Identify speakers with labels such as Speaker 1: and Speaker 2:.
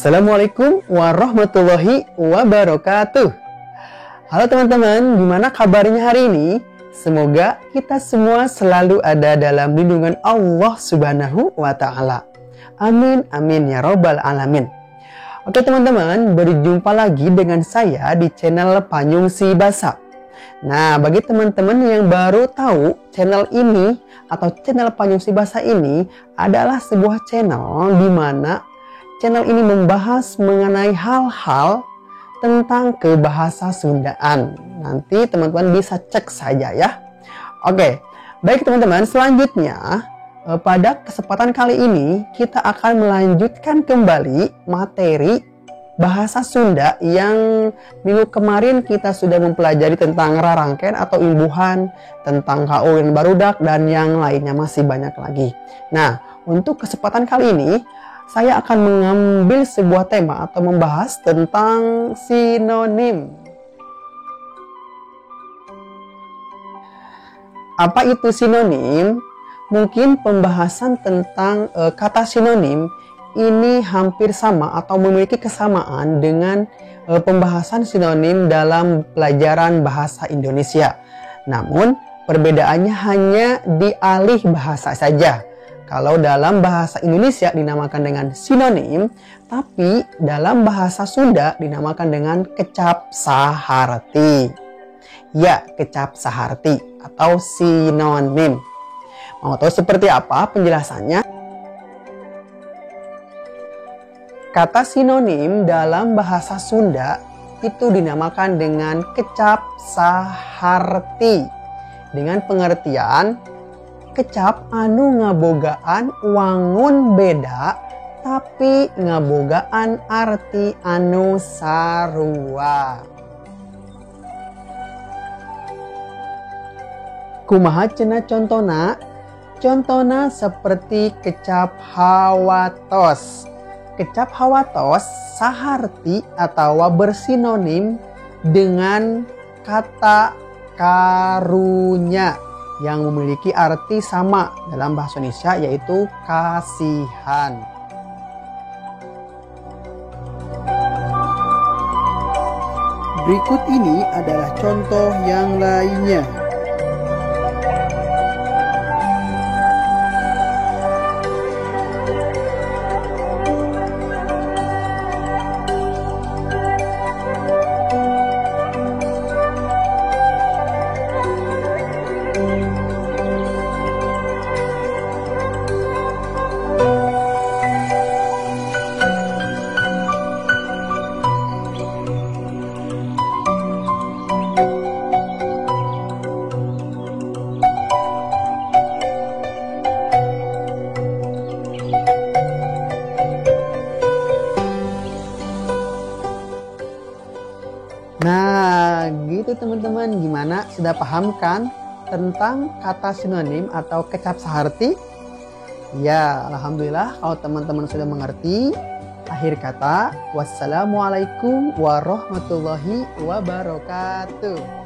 Speaker 1: Assalamualaikum warahmatullahi wabarakatuh. Halo teman-teman, gimana kabarnya hari ini? Semoga kita semua selalu ada dalam lindungan Allah Subhanahu wa Ta'ala. Amin, amin ya Rabbal Alamin. Oke teman-teman, berjumpa lagi dengan saya di channel Panyung Si Basa. Nah, bagi teman-teman yang baru tahu, channel ini atau channel Panyung Si Basa ini adalah sebuah channel di mana channel ini membahas mengenai hal-hal tentang kebahasa Sundaan. Nanti teman-teman bisa cek saja ya. Oke, baik teman-teman, selanjutnya pada kesempatan kali ini kita akan melanjutkan kembali materi bahasa Sunda yang minggu kemarin kita sudah mempelajari tentang rarangken atau imbuhan, tentang kauin barudak, dan yang lainnya masih banyak lagi. Nah, untuk kesempatan kali ini saya akan mengambil sebuah tema atau membahas tentang sinonim. Apa itu sinonim? Mungkin pembahasan tentang kata sinonim ini hampir sama atau memiliki kesamaan dengan pembahasan sinonim dalam pelajaran bahasa Indonesia. Namun perbedaannya hanya di alih bahasa saja. Kalau dalam bahasa Indonesia dinamakan dengan sinonim, tapi dalam bahasa Sunda dinamakan dengan kecap saharti. Ya, kecap saharti atau sinonim. Mau tahu seperti apa penjelasannya? Kata sinonim dalam bahasa Sunda itu dinamakan dengan kecap saharti. Dengan pengertian kecap anu ngabogaan wangun beda tapi ngabogaan arti anu sarua. Kumaha cenah contona? Contona seperti kecap hawatos. Kecap hawatos saharti atau bersinonim dengan kata karunya yang memiliki arti sama dalam bahasa Indonesia, yaitu kasihan. Berikut ini adalah contoh yang lainnya. Nah, gitu teman-teman. Gimana? Sudah paham kan tentang kata sinonim atau kecap saharti? Ya, alhamdulillah kalau teman-teman sudah mengerti. Akhir kata, wassalamualaikum warahmatullahi wabarakatuh.